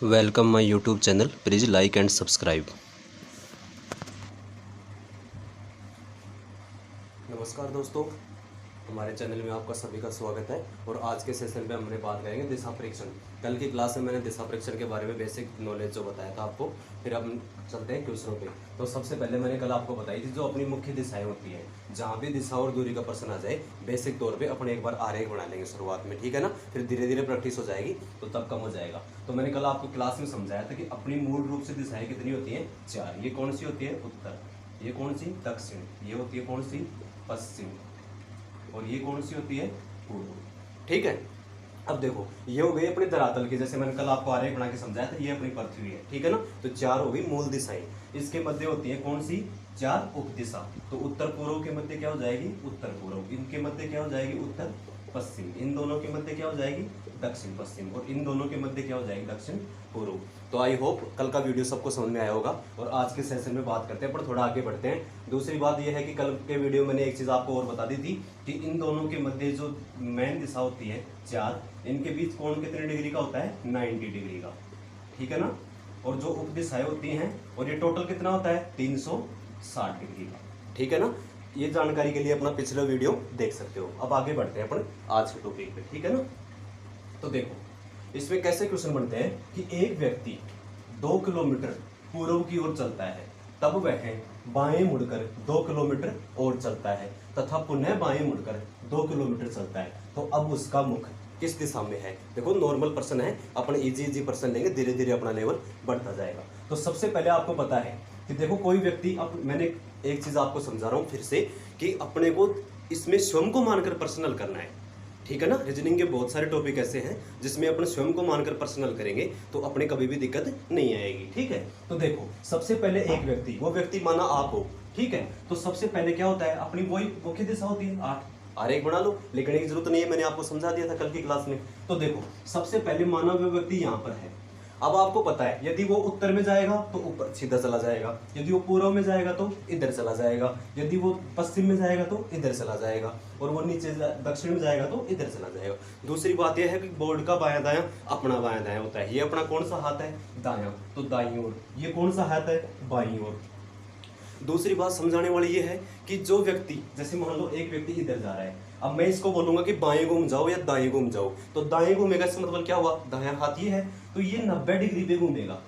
Welcome my YouTube channel, please like and subscribe. नमस्कार दोस्तों, हमारे चैनल में आपका सभी का स्वागत है। और आज के सेशन पे हमने बात करेंगे दिशा परीक्षण। कल की क्लास में मैंने दिशा परीक्षण के बारे में बेसिक नॉलेज जो बताया था आपको, फिर हम चलते हैं क्वेश्चनों पे। तो सबसे पहले मैंने कल आपको बताई थी जो अपनी मुख्य दिशाएं होती हैं, जहाँ भी दिशा और दूरी का प्रश्न आ जाए बेसिक तौर पे अपन एक बार आरेख बना लेंगे शुरुआत में, ठीक है ना। फिर धीरे धीरे प्रैक्टिस हो जाएगी तो तब कम हो जाएगा। तो मैंने कल आपको क्लास में समझाया था कि अपनी मूल रूप से दिशाएं कितनी होती हैं, 4। ये कौन सी होती है? उत्तर। ये कौन सी? दक्षिण। ये होती है कौन सी? पश्चिम। और ये कौन सी होती है? पूर्व। ठीक है। अब देखो, ये हो गई अपने धरातल की, जैसे मैंने कल आपको आरेख बना के समझाया था, ये अपनी पृथ्वी है, ठीक है ना। तो 4 हो गई मूल दिशाएं। इसके मध्य होती है कौन सी? 4 उप दिशा। तो उत्तर पूर्व के मध्य क्या हो जाएगी? उत्तर पूर्व। इनके मध्य क्या हो जाएगी? उत्तर पश्चिम। इन दोनों के मध्य क्या हो जाएगी? दक्षिण पश्चिम। और इन दोनों के मध्य क्या हो जाएगी? दक्षिण पूर्व। तो आई होप कल का वीडियो सबको समझ में आया होगा। और आज के सेशन में बात करते हैं, पर थोड़ा आगे बढ़ते हैं। दूसरी बात यह है कि कल के वीडियो मैंने एक चीज़ आपको और बता दी थी कि इन दोनों के मध्य जो मेन दिशा होती है 4, इनके बीच कोण कितने डिग्री का होता है? 90 डिग्री का, ठीक है ना। और जो उप दिशाएं होती हैं, और ये टोटल कितना होता है? 360 डिग्री का, ठीक है ना। ये जानकारी के लिए अपना पिछला वीडियो देख सकते हो। अब आगे बढ़ते हैं अपन आज के टॉपिक पे, ठीक है ना। तो देखो, इसमें कैसे क्वेश्चन बनते हैं कि एक व्यक्ति 2 किलोमीटर पूर्व की ओर चलता है, तब वह बाएं मुड़कर 2 किलोमीटर और चलता है तथा पुनः बाएं मुड़कर 2 किलोमीटर चलता है। तो अब उसका मुख किस दिशा में है? देखो, नॉर्मल प्रश्न है, अपन इजी प्रश्न लेंगे, धीरे धीरे अपना लेवल बढ़ता जाएगा। तो सबसे पहले आपको पता है कि देखो, कोई व्यक्ति, अब मैंने एक चीज आपको समझा रहा हूं फिर से कि अपने को इसमें स्वयं को मानकर पर्सनल करना है, ठीक है ना। रीजनिंग के बहुत सारे टॉपिक ऐसे हैं जिसमें अपने स्वयं को मानकर पर्सनल करेंगे तो अपने कभी भी दिक्कत नहीं आएगी, ठीक है। तो देखो, सबसे पहले एक व्यक्ति, वो व्यक्ति माना आप हो, ठीक है। तो सबसे पहले क्या होता है? अपनी वही मुख्य दिशा होती है 8। आरेख बना लो, लिखने की जरूरत नहीं है, मैंने आपको समझा दिया था कल की क्लास में। तो देखो, सबसे पहले माना वो व्यक्ति यहाँ पर है। अब आपको पता है यदि वो उत्तर में जाएगा तो ऊपर सीधा चला जाएगा, यदि वो पूर्व में जाएगा तो इधर चला जाएगा, यदि वो पश्चिम में जाएगा तो इधर चला जाएगा, और वो नीचे दक्षिण में जाएगा तो इधर चला जाएगा। दूसरी बात यह है कि बोर्ड का बायां दायां अपना बायां दायां होता है। ये अपना कौन सा हाथ है? दायां, तो दाईं ओर। ये कौन सा हाथ है? बाईं ओर। दूसरी बात समझाने वाली ये है कि जो व्यक्ति, जैसे मान लो एक व्यक्ति इधर जा रहा है, अब मैं इसको बोलूंगा कि बाएं घूम जाओ या दाएं घूम जाओ, तो दाएं घूमेगा, इसका मतलब क्या हुआ? दायां हाथ ये है, तो ये 90 डिग्री पे घूमेगा,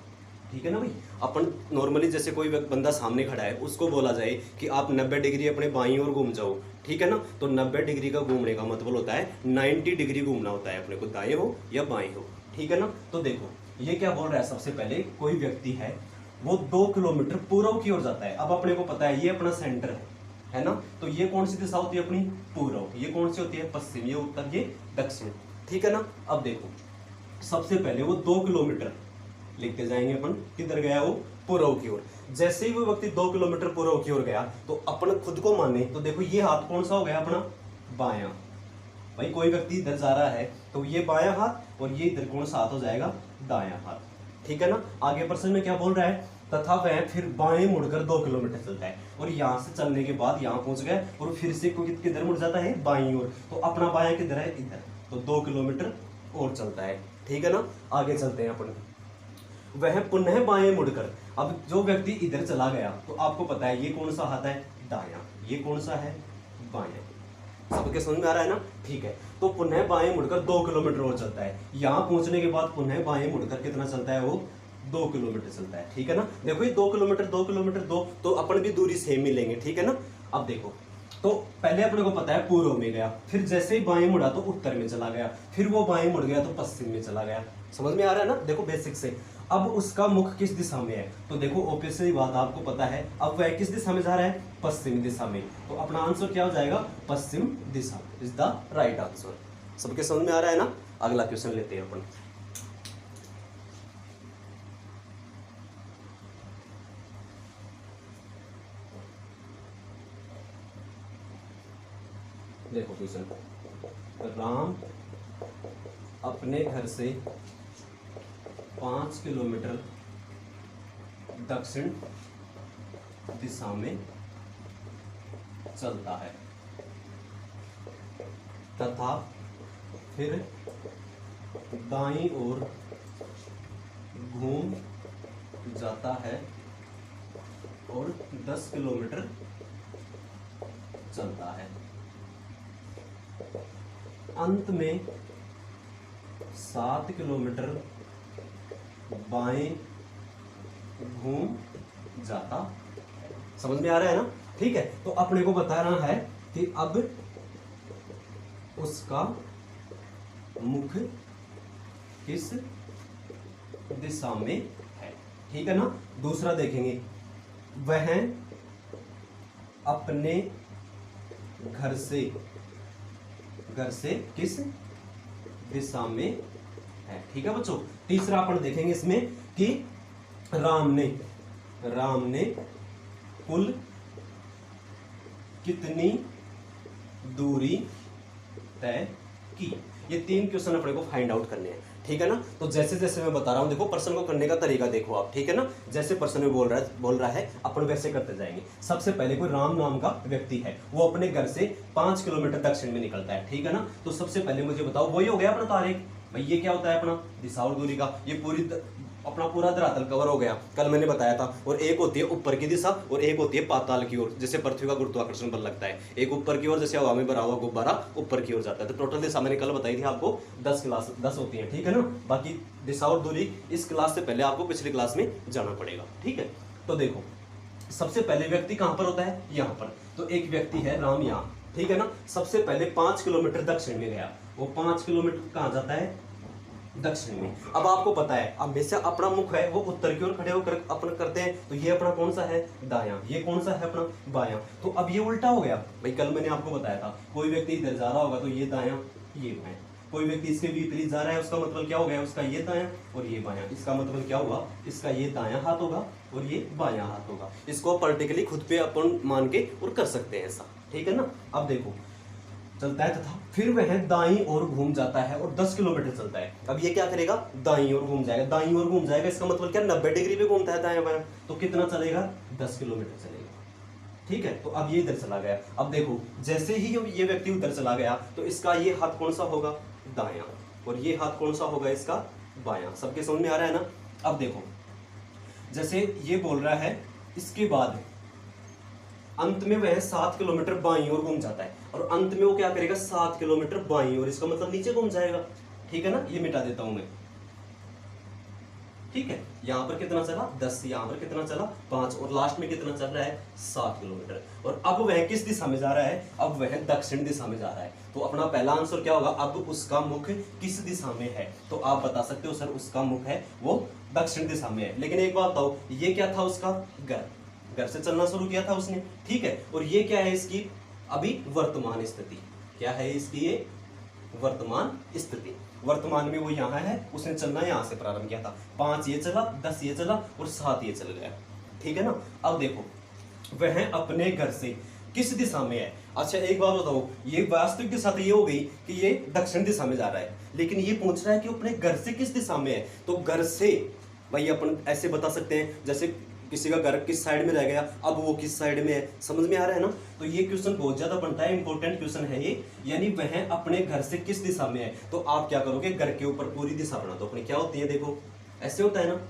ठीक है ना भाई। अपन नॉर्मली जैसे कोई बंदा सामने खड़ा है, उसको बोला जाए कि आप 90 डिग्री अपने बाईं ओर घूम जाओ, ठीक है ना। तो 90 डिग्री का घूमने का मतलब होता है 90 डिग्री घूमना होता है अपने को, दाएं हो या बाएं हो, ठीक है ना। तो देखो, ये क्या बोल रहा है? सबसे पहले कोई व्यक्ति है, वो 2 किलोमीटर पूर्व की ओर जाता है। अब अपने को पता है ये अपना सेंटर है ना। तो ये कौन सी दिशा होती है अपनी? पूर्व। ये कौन सी होती है? पश्चिम। ये उत्तर, ये दक्षिण, ठीक है ना। अब देखो, सबसे पहले वो 2 किलोमीटर लिखते जाएंगे अपन, किधर गया वो? पूर्व की ओर। जैसे ही वो व्यक्ति 2 किलोमीटर पूर्व की ओर गया, तो अपन खुद को माने तो देखो, ये हाथ कौन सा हो गया अपना? बायां। भाई कोई व्यक्ति इधर जा रहा है तो ये बायां हाथ, और ये इधर कौन सा हाथ हो जाएगा? दायां हाथ, ठीक है ना। आगे प्रश्न में क्या बोल रहा है? तथा वह फिर बाएं मुड़कर 2 किलोमीटर चलता है, और यहां से चलने के बाद यहां पहुंच गए, और फिर से किधर मुड़ जाता है? बाईं ओर। तो अपना बायां किधर है? इधर। तो 2 किलोमीटर और चलता है, ठीक है ना। आगे चलते हैं अपन। वह पुनः बाएं मुड़कर, अब जो व्यक्ति इधर चला गया, तो आपको पता है ये कौन सा हाथ है? दायां। ये कौन सा है? बायां। सबके समझ में आ रहा है ना? ठीक है। तो पुनः बाएं मुड़कर 2 किलोमीटर और चलता है। यहां पहुंचने के बाद पुनः बाएं मुड़कर कितना चलता है? वो 2 किलोमीटर चलता है, ठीक है ना। देखो, ये 2 किलोमीटर 2 किलोमीटर 2, तो अपन भी दूरी सेम ही लेंगे, ठीक है ना। अब देखो, तो पहले अपने को पता है पूर्व में गया, फिर जैसे ही बाएं मुड़ा तो उत्तर में चला गया, फिर वो बाएं मुड़ गया तो पश्चिम में चला गया। समझ में आ रहा है ना? देखो बेसिक से। अब उसका मुख किस दिशा में है? तो देखो, ऑब्वियसली बात आपको पता है, अब वह किस दिशा में जा रहा है? पश्चिम दिशा में। तो अपना आंसर क्या हो जाएगा? पश्चिम दिशा इज द राइट आंसर। सबके समझ में आ रहा है ना? अगला क्वेश्चन लेते हैं अपन। देखो क्वेश्चन, राम अपने घर से 5 किलोमीटर दक्षिण दिशा में चलता है तथा फिर दाईं ओर जाता है और 10 किलोमीटर चलता है। अंत में 7 किलोमीटर बाएं घूम जाता है। समझ में आ रहा है ना? ठीक है, तो अपने को बताना है कि अब उसका मुख किस दिशा में है। ठीक है ना? दूसरा देखेंगे, वह अपने घर से किस दिशा में है। ठीक है बच्चों। तीसरा अपन देखेंगे इसमें कि राम ने कुल कितनी दूरी तय की। ये 3 क्वेश्चन अपने को फाइंड आउट करने हैं। ठीक है ना? तो जैसे जैसे मैं बता रहा हूं, देखो प्रश्न को करने का तरीका देखो आप। ठीक है ना? जैसे प्रश्न में बोल रहा है अपन वैसे करते जाएंगे। सबसे पहले कोई राम नाम का व्यक्ति है, वो अपने घर से 5 किलोमीटर दक्षिण में निकलता है। ठीक है ना? तो सबसे पहले मुझे बताओ, वही हो गया अपना तारीख भाई। ये क्या होता है अपना दिशा और दूरी का। ये अपना पूरा धरातल कवर हो गया, कल मैंने बताया था। और एक होती है ऊपर की दिशा और एक होती है पाताल की ओर, जैसे पृथ्वी का गुरुत्वाकर्षण बल लगता है। एक ऊपर की ओर, जैसे हवा में भरा हुआ गुब्बारा ऊपर की ओर जाता है। तो टोटल दिशा मैंने कल बताई थी आपको 10 होती है। ठीक है ना? बाकी दिशा और दूरी इस क्लास से पहले आपको पिछली क्लास में जाना पड़ेगा। ठीक है, तो देखो सबसे पहले व्यक्ति कहां पर होता है? यहां पर। तो एक व्यक्ति है राम यहां। ठीक है ना? सबसे पहले 5 किलोमीटर दक्षिण में गया। वो 5 किलोमीटर कहां जाता है? दक्षिण में। अब आपको पता है हमेशा अपना मुख है वो उत्तर की ओर खड़े होकर अपन करते हैं। तो ये अपना कौन सा है? दायां। ये कौन सा है? अपना बायां। तो अब ये उल्टा हो गया भाई। कल मैंने आपको बताया था, कोई व्यक्ति इधर जा रहा होगा तो ये दायां, ये बायां। कोई व्यक्ति इसके विपरीत जा रहा है, उसका मतलब क्या हो गया? उसका ये दायां और ये बायां। इसका मतलब क्या हुआ? इसका ये दायां हाथ होगा और ये बायां हाथ होगा। इसको प्रैक्टिकली खुद पे अपन मान के और कर सकते हैं ऐसा। ठीक है ना? अब देखो चलता है तथा फिर वह दाईं ओर घूम जाता है और 10 किलोमीटर चलता है। अब ये क्या करेगा? दाईं ओर घूम जाएगा। दाईं ओर घूम जाएगा, इसका मतलब क्या? 90 डिग्री पे घूमता है दायां बायां। तो कितना चलेगा? 10 किलोमीटर चलेगा। ठीक है, तो अब ये इधर चला गया। अब देखो जैसे ही ये व्यक्ति उधर चला गया तो इसका ये हाथ कौन सा होगा? दायां। और ये हाथ कौन सा होगा? इसका बायां। सबके समझ में आ रहा है ना? अब देखो जैसे ये बोल रहा है, इसके बाद अंत में वह 7 किलोमीटर बाईं ओर घूम जाता है। और अंत में वो क्या करेगा? 7 किलोमीटर बाईं ओर। इसका मतलब नीचे घूम जाएगा। ठीक है ना? ये मिटा देता हूं मैं। ठीक है, यहां पर कितना चला? 10। यहां पर कितना चला? 5। और लास्ट में कितना चल रहा है? 7 किलोमीटर। और अब वह किस दिशा में जा रहा है? अब वह दक्षिण दिशा में जा रहा है। तो अपना पहला आंसर क्या होगा? अब उसका मुख किस दिशा में है? तो आप बता सकते हो सर उसका मुख है वो दक्षिण दिशा में है। लेकिन एक बात बताओ, ये क्या था? उसका घर से चलना शुरू किया था उसने। ठीक है, और ये क्या है? इसकी अभी वर्तमान स्थिति। क्या है इसकी? ये वर्तमान स्थिति। वर्तमान में वो यहाँ है, उसने चलना यहाँ से प्रारंभ किया था। 5 ये चला, 10 ये चला और 7 ये चल गया। ठीक है ना? अब देखो वह अपने घर से किस दिशा में है? अच्छा एक बात बताओ, ये वास्तविक दिशा तो ये हो गई कि ये दक्षिण दिशा में जा रहा है, लेकिन ये पूछ रहा है कि अपने घर से किस दिशा में है। तो घर से भाई अपन ऐसे बता सकते हैं, जैसे किसी का घर किस साइड में रह गया, अब वो किस साइड में है। समझ में आ रहा है ना? तो ये क्वेश्चन बहुत ज्यादा बनता है, इंपॉर्टेंट क्वेश्चन है ये। यानी वह अपने घर से किस दिशा में है। तो आप क्या करोगे? घर के ऊपर पूरी दिशा बना दो अपनी। क्या होती है? देखो ऐसे होता है ना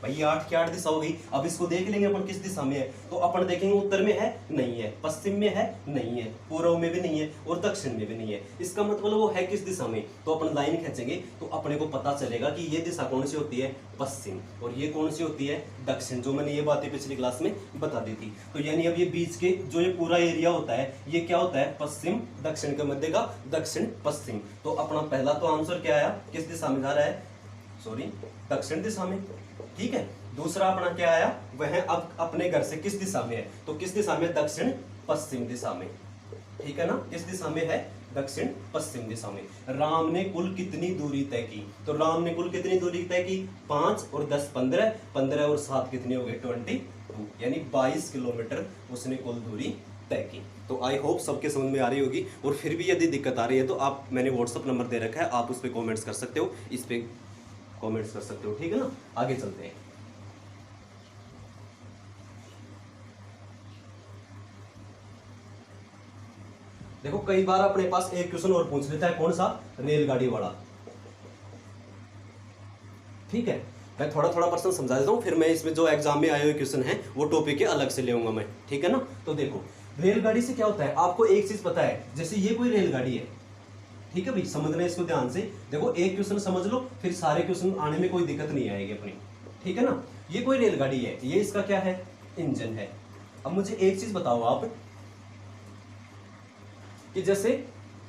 भाई, ये 8 की 8 दिशा हो गई। अब इसको देख लेंगे अपन किस दिशा में है। तो अपन देखेंगे उत्तर में है, नहीं है। पश्चिम में है, नहीं है। पूर्व में भी नहीं है और दक्षिण में भी नहीं है। इसका मतलब वो है किस दिशा में? तो अपन लाइन खींचेंगे तो अपने को पता चलेगा कि ये दिशा कौन सी होती है? पश्चिम। और ये कौन सी होती है? दक्षिण। जो मैंने ये बातें पिछली क्लास में बता दी थी। तो यानी अब ये बीच के जो ये पूरा एरिया होता है, ये क्या होता है? पश्चिम दक्षिण के मध्य का दक्षिण पश्चिम। तो अपना पहला तो आंसर क्या आया? किस दिशा में जा रहा है? सॉरी, दक्षिण दिशा में। ठीक है, दूसरा अपना क्या आया? वह अब अपने घर से किस दिशा में है? तो किस दिशा में? दक्षिण पश्चिम दिशा में। ठीक है ना? किस दिशा में है? दक्षिण पश्चिम दिशा में। राम ने कुल कितनी दूरी तय की? तो राम ने कुल कितनी दूरी तय की? 5 और 10 15, 15 और 7 कितनी हो गई? 22, यानी 22 किलोमीटर उसने कुल दूरी तय की। तो आई होप सबके समझ में आ रही होगी। और फिर भी यदि दिक्कत आ रही है तो आप, मैंने व्हाट्सअप नंबर दे रखा है, आप उस पर कॉमेंट्स कर सकते हो, इस पे कमेंट्स कर सकते हो। ठीक है ना? आगे चलते हैं। देखो कई बार अपने पास एक क्वेश्चन और पूछ लेता है, कौन सा? रेलगाड़ी वाला। ठीक है, मैं थोड़ा थोड़ा पर्सन समझा देता हूँ, फिर मैं इसमें जो एग्जाम में आए हुए क्वेश्चन है वो टॉपिक के अलग से लेऊंगा मैं, ठीक है ना। तो देखो रेलगाड़ी से क्या होता है, आपको एक चीज पता है, जैसे ये कोई रेलगाड़ी है, ठीक है भाई, समझना है इसको ध्यान से। देखो एक क्वेश्चन समझ लो, फिर सारे क्वेश्चन आने में कोई दिक्कत नहीं आएगी अपनी, ठीक है ना। ये कोई रेलगाड़ी है, ये इसका क्या है, इंजन है। अब मुझे एक चीज बताओ आप कि जैसे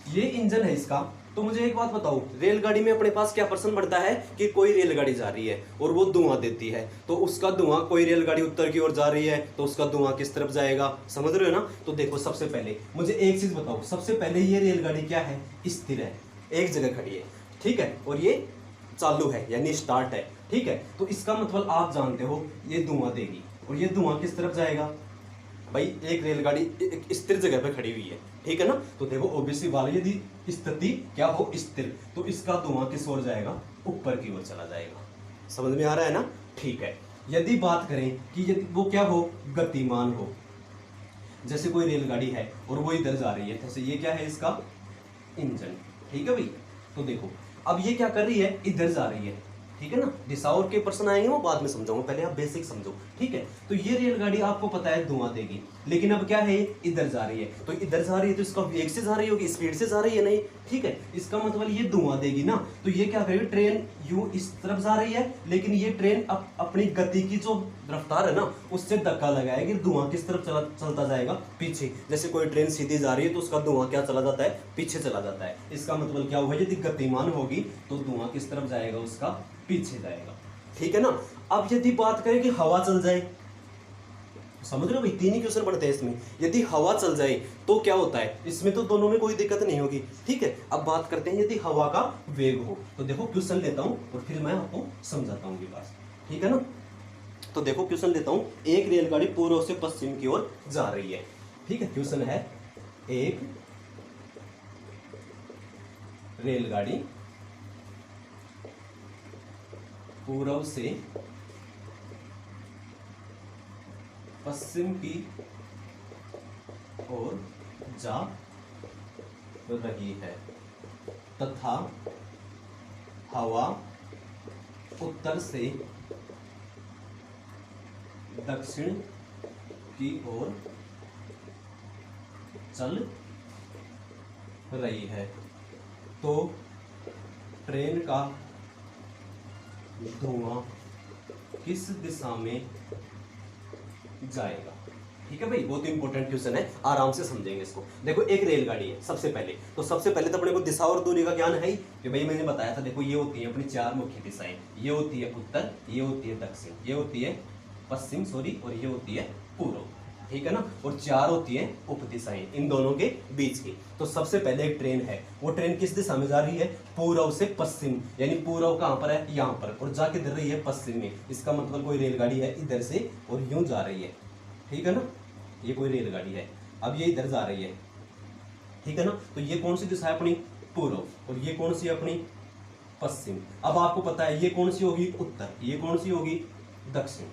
ये इंजन है इसका, तो मुझे एक बात बताओ, रेलगाड़ी में अपने पास क्या प्रश्न बनता है कि कोई रेलगाड़ी जा रही है और वो धुआं देती है, तो उसका धुआं, कोई रेलगाड़ी उत्तर की ओर जा रही है तो उसका धुआं किस तरफ जाएगा, समझ रहे हो ना। तो देखो सबसे पहले मुझे एक चीज बताओ, सबसे पहले ये रेलगाड़ी क्या है, स्थिर है, एक जगह खड़ी है, ठीक है, और ये चालू है यानी स्टार्ट है, ठीक है। तो इसका मतलब आप जानते हो ये धुआं देगी, और ये धुआं किस तरफ जाएगा भाई, एक रेलगाड़ी एक स्थिर जगह पे खड़ी हुई है, ठीक है ना। तो देखो ओबीसी वाले यदि स्थिति क्या हो, स्थिर, तो इसका धुआं किस ओर जाएगा, ऊपर की ओर चला जाएगा, समझ में आ रहा है ना, ठीक है। यदि बात करें कि यदि वो क्या हो, गतिमान हो, जैसे कोई रेलगाड़ी है और वो इधर जा रही है, जैसे ये क्या है इसका इंजन, ठीक है भाई। तो देखो अब ये क्या कर रही है, इधर जा रही है, ठीक है ना। दिशा और के प्रश्न आएंगे वो बाद में समझाऊंगा, पहले आप बेसिक समझो, ठीक है। तो ये रेलगाड़ी आपको पता है धुआं देगी, लेकिन अब क्या है, इधर जा रही है, तो इधर जा रही है तो इसका वेग से जा रही होगी, स्पीड से जा रही है नहीं, ठीक है। इसका मतलब ये धुआं देगी ना, तो ये क्या करेगी, ट्रेन यूं इस तरफ जा रही है, लेकिन ये ट्रेन अपनी गति की जो रफ्तार है ना उससे धक्का लगाएगी, धुआं किस तरफ चलता जाएगा, पीछे। जैसे कोई ट्रेन सीधी जा रही है तो उसका धुआं क्या चला जाता है, पीछे चला जाता है। इसका मतलब क्या हुआ, यदि गतिमान होगी तो धुआं किस तरफ जाएगा, उसका पीछे जाएगा, ठीक है ना। अब यदि बात करें कि हवा चल जाए, समझ रहे हो भाई, तीन ही क्वेश्चन पढ़ते हैं इसमें। यदि हवा चल जाए तो क्या होता है, इसमें तो दोनों में कोई दिक्कत नहीं होगी, ठीक है। अब बात करते हैं यदि हवा का वेग हो, तो देखो क्वेश्चन लेता हूं और फिर मैं आपको समझाता हूं ये बात, ठीक है ना। तो देखो क्वेश्चन लेता हूं, एक रेलगाड़ी पूर्व से पश्चिम की ओर जा रही है, ठीक है। क्वेश्चन है, एक रेलगाड़ी पूर्व से पश्चिम की ओर जा रही है तथा हवा उत्तर से दक्षिण की ओर चल रही है, तो ट्रेन का धुआं किस दिशा में जाएगा, ठीक है भाई। बहुत इंपॉर्टेंट क्वेश्चन है, आराम से समझेंगे इसको। देखो एक रेलगाड़ी है, सबसे पहले तो अपने को दिशा और दूरी का ज्ञान है ही कि भाई मैंने बताया था, देखो ये होती है अपनी चार मुख्य दिशाएं, ये होती है उत्तर, ये होती है दक्षिण, ये होती है पश्चिम सॉरी, और ये होती है पूर्व, ठीक है ना। और चार होती है उप दिशाएं इन दोनों के बीच की। तो सबसे पहले एक ट्रेन है, वो ट्रेन किस दिशा में जा रही है, पूर्व से पश्चिम, यानी पूर्व कहां पर है, यहाँ पर, और जाके दे रही है पश्चिम में। इसका मतलब कोई रेलगाड़ी है इधर से और यूं जा रही है, ठीक है ना। ये कोई रेलगाड़ी है, अब ये इधर जा रही है, ठीक है ना। तो ये कौन सी दिशा है अपनी, पूर्व, और ये कौन सी अपनी पश्चिम। अब आपको पता है ये कौन सी होगी, उत्तर, ये कौन सी होगी, दक्षिण,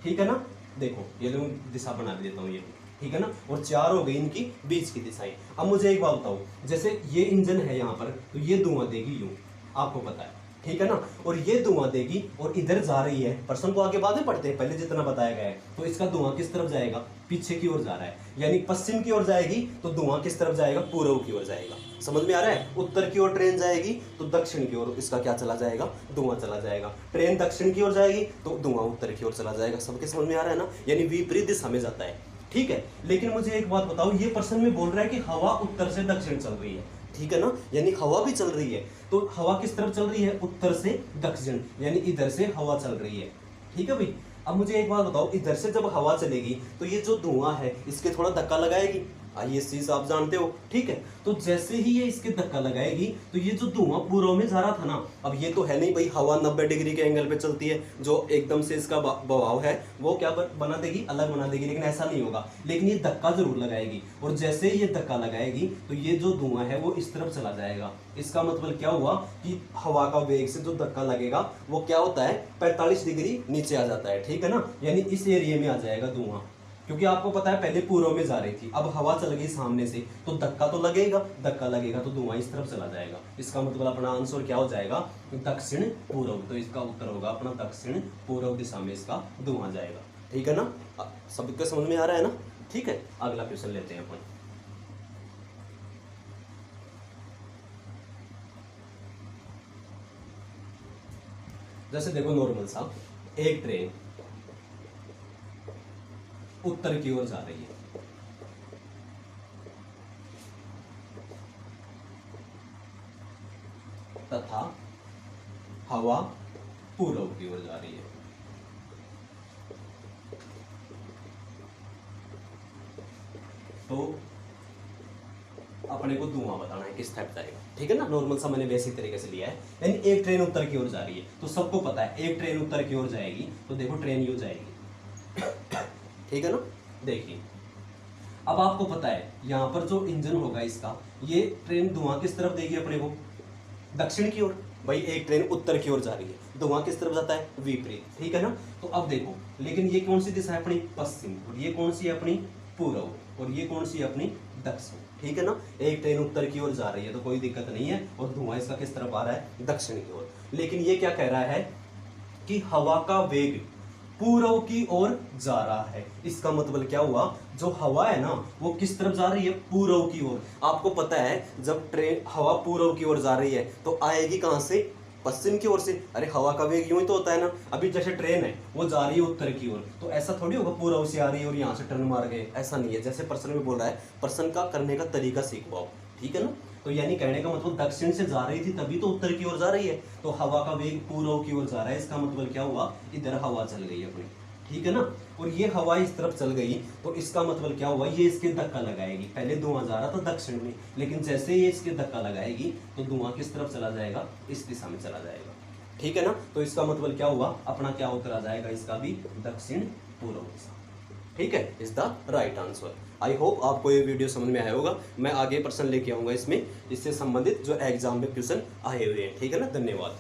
ठीक है ना। देखो ये लोग दिशा बना देता हूँ ये, ठीक है ना। और चार हो गई इनकी बीच की दिशाएं। अब मुझे एक बात बताओ, जैसे ये इंजन है यहाँ पर, तो ये धुआं देगी यूं, आपको पता है, ठीक है ना। और ये धुआं देगी और इधर जा रही है, पर्सन को आगे बाद में पढ़ते हैं, पहले जितना बताया गया है। तो इसका धुआं किस तरफ जाएगा, पीछे की ओर जा रहा है, यानी पश्चिम की ओर जाएगी तो धुआं किस तरफ जाएगा, पूर्व की ओर जाएगा। समझ में आ रहा है। उत्तर की ओर ट्रेन जाएगी तो दक्षिण की ओर इसका क्या चला जाएगा, धुआं चला जाएगा। ट्रेन दक्षिण की ओर जाएगी तो धुआं उत्तर की ओर चला जाएगा। सबके समझ में आ रहा है ना, यानी विपरीत दिशा में जाता है, ठीक है। लेकिन मुझे एक बात बताओ, ये प्रश्न में बोल रहा है कि हवा उत्तर से दक्षिण चल रही है, ठीक है ना, यानी हवा भी चल रही है। तो हवा किस तरफ चल रही है, उत्तर से दक्षिण, यानी इधर से हवा चल रही है, ठीक है भाई। अब मुझे एक बात बताओ, इधर से जब हवा चलेगी तो ये जो धुआं है इसके थोड़ा धक्का लगाएगी, ये चीज आप जानते हो, ठीक है। तो जैसे ही ये इसके धक्का लगाएगी तो ये जो धुआं पूर्व में जा रहा था ना, अब ये तो है नहीं भाई, हवा 90 डिग्री के एंगल पे चलती है, जो एकदम से इसका बहाव है वो क्या बना देगी, अलग बना देगी, लेकिन ऐसा नहीं होगा। लेकिन ये धक्का जरूर लगाएगी, और जैसे ही ये धक्का लगाएगी तो ये जो धुआं है वो इस तरफ चला जाएगा। इसका मतलब क्या हुआ कि हवा का वेग से जो धक्का लगेगा वो क्या होता है, 45 डिग्री नीचे आ जाता है, ठीक है ना, यानी इस एरिया में आ जाएगा धुआं, क्योंकि आपको पता है पहले पूर्व में जा रही थी, अब हवा चल गई सामने से तो धक्का तो लगेगा, धक्का लगेगा तो धुआं इस तरफ चला जाएगा। इसका मतलब अपना आंसर क्या हो जाएगा, दक्षिण पूर्व। तो इसका उत्तर होगा अपना दक्षिण पूर्व दिशा में इसका धुआं जाएगा। ठीक है ना, सबको समझ में आ रहा है ना। ठीक है, अगला क्वेश्चन लेते हैं अपन। जैसे देखो नॉर्मल सा एक ट्रेन उत्तर की ओर जा रही है, तथा हवा पूर्व की ओर जा रही है। तो अपने को धुआं बताना है किस तरफ जाएगा। ठीक है ना, नॉर्मल सा मैंने बेसिक तरीके से लिया है। यानी एक ट्रेन उत्तर की ओर जा रही है तो सबको पता है एक ट्रेन उत्तर की ओर जाएगी, तो देखो ट्रेन यू जाएगी। ठीक है ना, देखिए अब आपको पता है यहां पर जो इंजन होगा इसका, ये ट्रेन धुआं किस तरफ देगी अपने को, दक्षिण की ओर। भाई एक ट्रेन उत्तर की ओर जा रही है, धुआं किस तरफ जाता है, विपरीत। ठीक है ना, तो अब देखो लेकिन ये कौन सी दिशा है अपनी, पश्चिम, और ये कौन सी है अपनी, पूर्व, और ये कौन सी है अपनी, दक्षिण। ठीक है ना, एक ट्रेन उत्तर की ओर जा रही है तो कोई दिक्कत नहीं है, और धुआं इसका किस तरफ आ रहा है, दक्षिण की ओर। लेकिन ये क्या कह रहा है कि हवा का वेग पूर्व की ओर जा रहा है। इसका मतलब क्या हुआ, जो हवा है ना वो किस तरफ जा रही है, पूर्व की ओर। आपको पता है जब ट्रेन हवा पूर्व की ओर जा रही है तो आएगी कहां से, पश्चिम की ओर से। अरे हवा का वेग यूं ही तो होता है ना। अभी जैसे ट्रेन है वो जा रही है उत्तर की ओर, तो ऐसा थोड़ी होगा पूर्व से आ रही है और यहाँ से टर्न मार गए, ऐसा नहीं है। जैसे प्रश्न में बोल रहा है, प्रश्न का करने का तरीका सीखवाओ। ठीक है ना, तो यानी कहने का मतलब दक्षिण से जा रही थी तभी तो उत्तर की ओर जा रही है, तो हवा का वेग पूर्व की ओर जा रहा है। इसका मतलब क्या हुआ, इधर हवा चल गई अपनी। ठीक है ना, और ये हवा इस तरफ चल गई तो इसका मतलब क्या हुआ, ये इसके धक्का लगाएगी। पहले धुआं जा रहा था दक्षिण में, लेकिन जैसे ये इसके धक्का लगाएगी तो धुआं किस तरफ चला जाएगा, इस दिशा में चला जाएगा। ठीक है ना, तो इसका मतलब क्या हुआ, अपना क्या उत्तर आ जाएगा इसका भी, दक्षिण पूर्व दिशा। ठीक है, is the right answer. I hope आपको ये वीडियो समझ में आया होगा। मैं आगे प्रश्न लेके आऊंगा इसमें, इससे संबंधित जो एग्जाम में क्वेश्चन आए हुए हैं। ठीक है ना, धन्यवाद।